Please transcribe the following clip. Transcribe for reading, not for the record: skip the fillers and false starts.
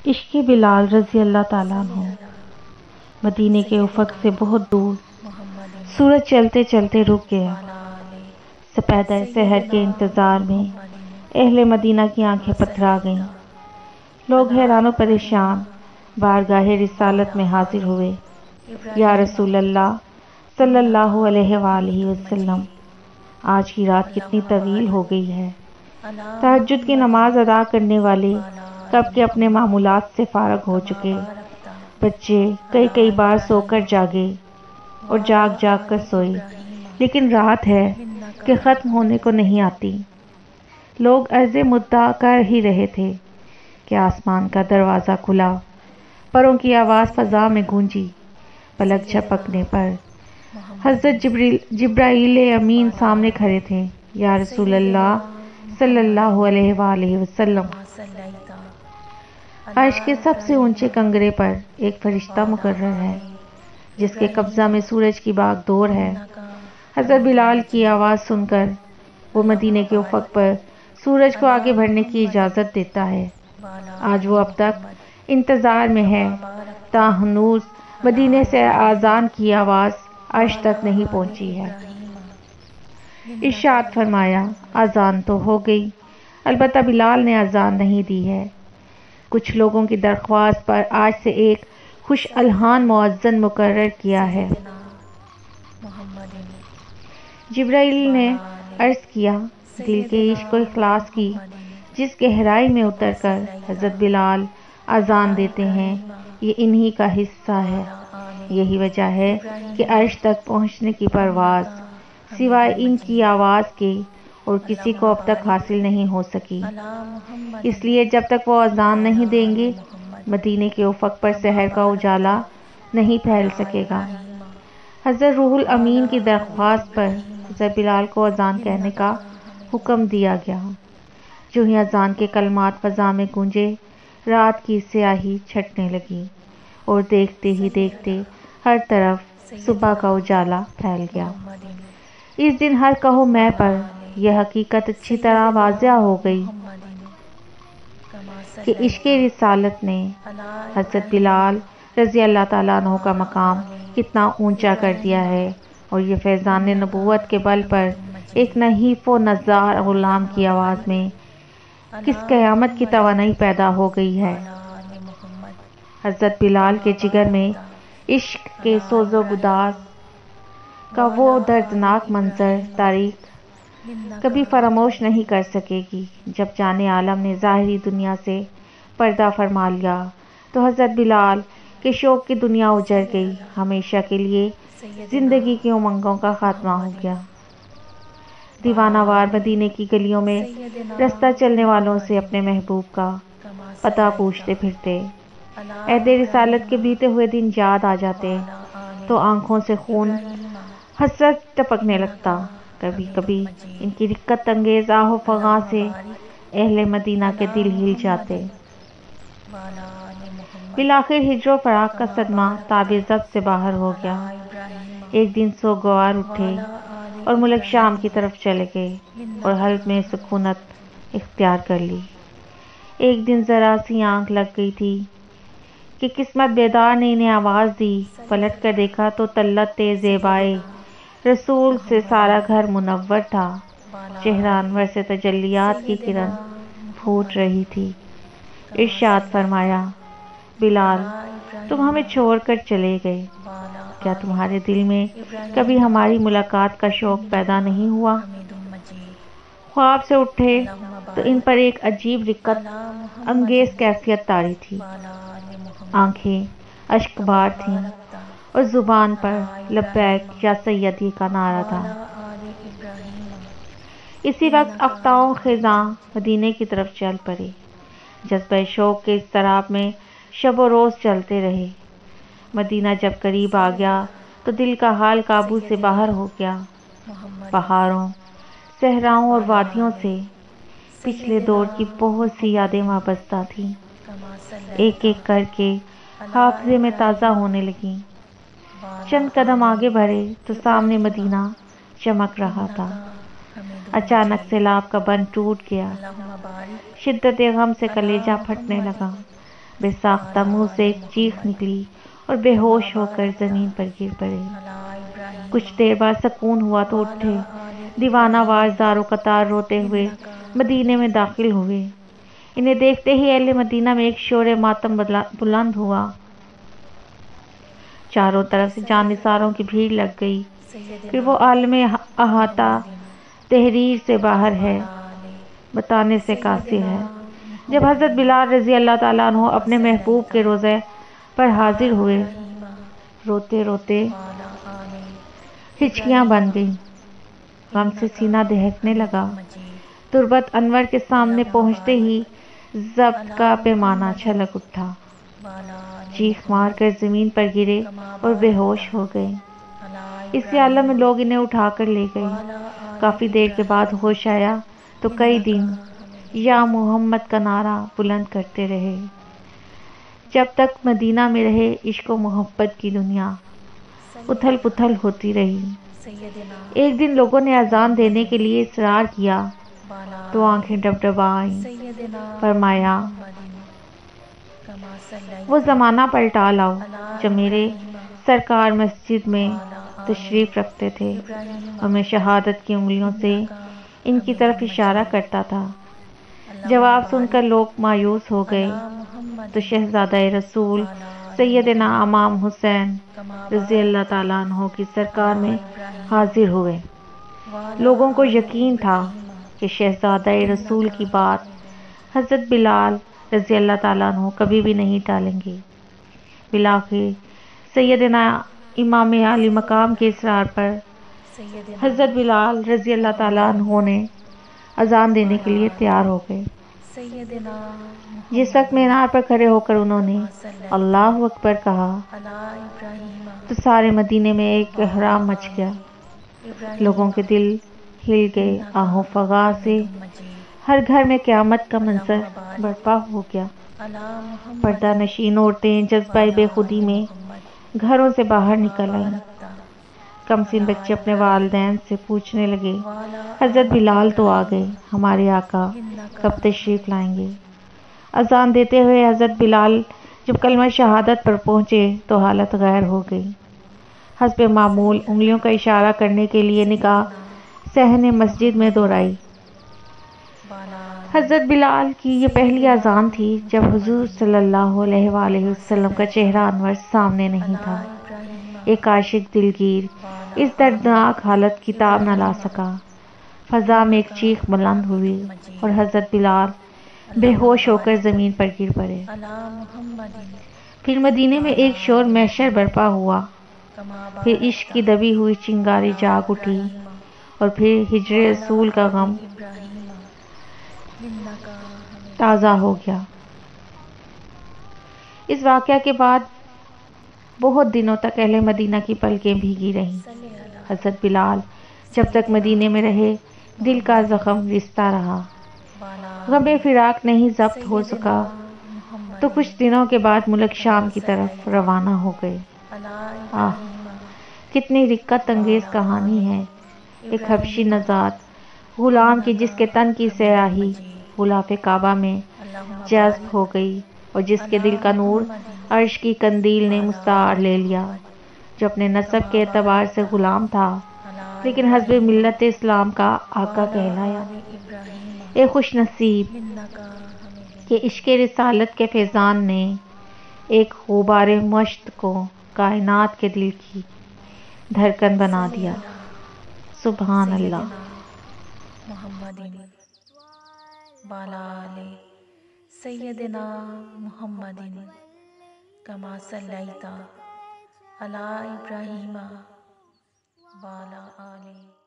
عشق بلال رضی اللہ تعالیٰ عنہ۔ مدینے کے افق سے بہت دور سورج چلتے چلتے رک گیا۔ سپیدہ سحر کے انتظار میں اہل مدینہ کی آنکھیں پتھرا گئیں۔ لوگ حیران و پریشان بارگاہ رسالت میں حاضر ہوئے۔ یا رسول اللہ صلی اللہ علیہ وآلہ وسلم، آج کی رات کتنی طویل ہو گئی ہے۔ تہجد کی نماز ادا کرنے والے کب کے اپنے معمولات سے فارغ ہو چکے۔ بچے کئی بار سو کر جاگے اور جاگ جاگ کر سوئے، لیکن رات ہے کہ ختم ہونے کو نہیں آتی۔ لوگ عرض مدعا کر ہی رہے تھے کہ آسمان کا دروازہ کھلا، پروں کی آواز فضا میں گونجی۔ پلک جھپکنے پر حضرت جبرائیل امین سامنے کھڑے تھے۔ یا رسول اللہ صلی اللہ علیہ وآلہ وسلم، عرش کے سب سے اونچے کنگرے پر ایک فرشتہ مقرر ہے جس کے قبضہ میں سورج کی باغ دور ہے۔ حضرت بلال کی آواز سن کر وہ مدینے کے افق پر سورج کو آگے بڑھنے کی اجازت دیتا ہے۔ آج وہ اب تک انتظار میں ہے، تاہنوز مدینے سے اذان کی آواز عرش تک نہیں پہنچی ہے۔ ارشاد فرمایا، اذان تو ہو گئی، البتہ بلال نے اذان نہیں دی ہے۔ کچھ لوگوں کی درخواست پر آج سے ایک خوش الحان مؤذن مقرر کیا ہے۔ جبرائیل نے عرض کیا، دل کے عشق و اخلاص کی جس گہرائی میں اتر کر حضرت بلال اذان دیتے ہیں، یہ انہی کا حصہ ہے۔ یہی وجہ ہے کہ عرش تک پہنچنے کی پرواز سوائے ان کی آواز کے اور کسی کو اب تک حاصل نہیں ہو سکی۔ اس لیے جب تک وہ اذان نہیں دیں گے، مدینے کے افق پر سحر کا اجالا نہیں پھیل سکے گا۔ حضرت روح الامین کی درخواست پر حضرت بلال کو اذان کہنے کا حکم دیا گیا۔ جو ہی اذان کے کلمات فضا میں گونجے، رات کی سیاہی چھٹنے لگی اور دیکھتے ہی دیکھتے ہر طرف صبح کا اجالا پھیل گیا۔ اس دن ہر کہو میں پر یہ حقیقت اچھی طرح واضح ہو گئی کہ عشق رسالت نے حضرت بلال رضی اللہ تعالیٰ عنہ کا مقام کتنا اونچا کر دیا ہے، اور یہ فیضان نبوت کے بل پر ایک نحیف و نزار غلام کی آواز میں کس قیامت کی توانائی پیدا ہو گئی ہے۔ حضرت بلال کے جگر میں عشق کے سوز و گداز کا وہ دردناک منظر تاریخ کبھی فراموش نہیں کر سکے گی۔ جب جان عالم نے ظاہری دنیا سے پردہ فرما لیا تو حضرت بلال کے شوق کی دنیا اجڑ گئی۔ ہمیشہ کے لیے زندگی کی امنگوں کا خاتمہ ہو گیا۔ دیوانہ وار مدینے کی گلیوں میں رستہ چلنے والوں سے اپنے محبوب کا پتہ پوچھتے پھرتے۔ عہد رسالت کے بیتے ہوئے دن یاد آ جاتے تو آنکھوں سے خون حسرت ٹپکنے لگتا۔ کبھی کبھی ان کی رقت انگیز آہ و فغاں سے اہل مدینہ کے دل ہل جاتے۔ بالآخر ہجر و فراق کا صدمہ تاب ضبط سے باہر ہو گیا۔ ایک دن سوگوار اٹھے اور ملک شام کی طرف چلے گئے اور حلب میں سکونت اختیار کر لی۔ ایک دن ذرا سی آنکھ لگ گئی تھی کہ قسمت بیدار نے انہیں آواز دی۔ پلٹ کر دیکھا تو طلعت زیبائے رسول سے سارا گھر منور تھا۔ چہرہ انور سے تجلیات کی کرن پھوٹ رہی تھی۔ ارشاد فرمایا، بلال تم ہمیں چھوڑ کر چلے گئے، کیا تمہارے دل میں کبھی ہماری ملاقات کا شوق پیدا نہیں ہوا؟ خواب سے اٹھے تو ان پر ایک عجیب رقت انگیز کیفیت طاری تھی۔ آنکھیں اشک بار تھیں اور زبان پر لبیک یا سیدی کا نعرہ تھا۔ اسی وقت افتاؤں خزاں مدینے کی طرف چل پڑے۔ جذبہ شوق کے اضطراب میں شب و روز چلتے رہے۔ مدینہ جب قریب آ گیا تو دل کا حال قابو سے باہر ہو گیا۔ پہاڑوں، صحراؤں اور وادیوں سے پچھلے دور کی بہت سی یادیں وابستہ تھیں، ایک ایک کر کے حافظے میں تازہ ہونے لگیں۔ چند قدم آگے بڑھے تو سامنے مدینہ چمک رہا تھا۔ اچانک سیلاب کا بند ٹوٹ گیا۔ شدت غم سے کلیجہ پھٹنے لگا۔ بے ساختہ منہ سے ایک چیخ نکلی اور بے ہوش ہو کر زمین پر گر پڑے۔ کچھ دیر بعد سکون ہوا تو اٹھے، دیوانہ وار زار و قطار روتے ہوئے مدینے میں داخل ہوئے۔ انہیں دیکھتے ہی اہل مدینہ میں ایک شور ماتم بلند ہوا۔ چاروں طرف سے جانثاروں کی بھیڑ لگ گئی۔ پھر وہ عالم احاطہ تحریر سے باہر ہے، بتانے سے قاصر ہے۔ جب حضرت بلال رضی اللہ تعالیٰ عنہ اپنے محبوب کے روضے پر حاضر ہوئے، روتے روتے ہچکیاں بن گئیں، غم سے سینہ دہکنے لگا۔ تربت انور کے سامنے پہنچتے ہی ضبط کا پیمانہ چھلک اٹھا، چیخ مار کر زمین پر گرے اور بے ہوش ہو گئے۔ اسی عالم میں لوگ انہیں اٹھا کر لے گئے۔ کافی دیر کے بعد ہوش آیا تو کئی دن یا محمد کا نعرہ بلند کرتے رہے۔ جب تک مدینہ میں رہے عشق و محبت کی دنیا اتھل پتھل ہوتی رہی۔ ایک دن لوگوں نے اذان دینے کے لیے اصرار کیا تو آنکھیں ڈبڈبا آئیں۔ فرمایا، وہ زمانہ پلٹا لاؤ جب میرے سرکار مسجد میں تشریف رکھتے تھے اور میں شہادت کی انگلیوں سے ان کی طرف اشارہ کرتا تھا۔ جواب سن کر لوگ مایوس ہو گئے تو شہزادہ رسول سیدنا امام حسین رضی اللہ تعالیٰ عنہ کی سرکار میں حاضر ہوئے۔ لوگوں کو یقین تھا کہ شہزادہ رسول کی بات حضرت بلال رضی اللہ تعالیٰ عنہ کبھی بھی نہیں ٹالیں گے۔ بالآخر سیدنا امام علی مقام کے اصرار پر حضرت بلال رضی اللہ تعالیٰ عنہ نے اذان دینے کے لیے تیار ہو گئے۔ جس وقت مینار پر کھڑے ہو کر انہوں نے اللہ اکبر کہا تو سارے مدینے میں ایک احرام مچ گیا۔ لوگوں کے دل ہل گئے، آہو فغاں سے ہر گھر میں قیامت کا منظر برپا ہو گیا۔ پردہ نشین عورتیں جذبہ بے خودی میں گھروں سے باہر نکل آئیں۔ کمسن بچے اپنے والدین سے پوچھنے لگے، حضرت بلال تو آ گئے، ہمارے آقا کب تشریف لائیں گے؟ اذان دیتے ہوئے حضرت بلال جب کلمہ شہادت پر پہنچے تو حالت غیر ہو گئی۔ حسب معمول انگلیوں کا اشارہ کرنے کے لیے نگاہ صحن مسجد میں دوڑائی۔ حضرت بلال کی یہ پہلی اذان تھی جب حضور صلی اللہ علیہ وآلہ وسلم کا چہرہ انور سامنے نہیں تھا۔ ایک عاشق دلگیر اس دردناک حالت کی تاب نہ لا سکا۔ فضا میں ایک چیخ بلند ہوئی اور حضرت بلال بے ہوش ہو کر زمین پر گر پڑے۔ پھر مدینے میں ایک شور محشر برپا ہوا، پھر عشق کی دبی ہوئی چنگاری جاگ اٹھی اور پھر ہجر رسول کا غم تازہ ہو گیا۔ اس واقعہ کے بعد بہت دنوں تک اہل مدینہ کی پلکیں بھیگی رہیں۔ حضرت بلال جب تک مدینے میں رہے دل کا زخم رستا رہا۔ غم فراق نہیں ضبط ہو سکا تو کچھ دنوں کے بعد ملک شام کی طرف روانہ ہو گئے۔ آہ، کتنی رقت انگیز کہانی ہے۔ ایک حبشی نژاد غلام کی جس کے تن کی سیاہی غلاف کعبہ میں جذب ہو گئی اور جس کے دل کا نور عرش کی قندیل نے مستعار لے لیا، جو اپنے نسب کے اعتبار سے غلام تھا لیکن حسب ملت اسلام کا آقا کہلایا۔ اے خوش نصیب کہ عشق رسالت کے فیضان نے ایک غبار مشت کو کائنات کے دل کی دھڑکن بنا دیا۔ سبحان اللہ۔ سیدنا محمد کما صلیت علی ابراہیم وعلی آل